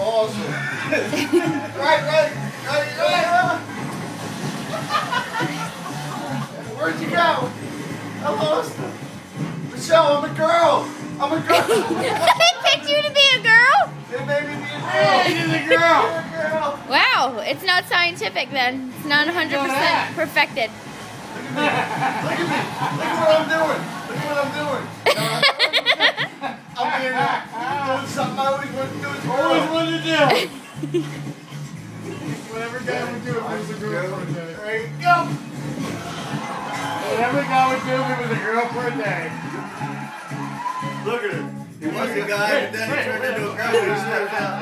Awesome. Right. Where'd you go? I lost him. Michelle, I'm a girl. I'm a girl. They picked you to be a girl? They made me be a girl. Hey, he's a girl. Wow, it's not scientific then. It's not 100% perfected. Look at me. Look at what I'm doing. Look at what I'm doing. I'm doing something I always wanted to do as a girl. Always wanted to do. Whatever guy would do if it was a girl for a day. There you go. Whatever guy would do if it was a girl for a day. Look at it. He was a guy and then he turned into a girl. He stepped out.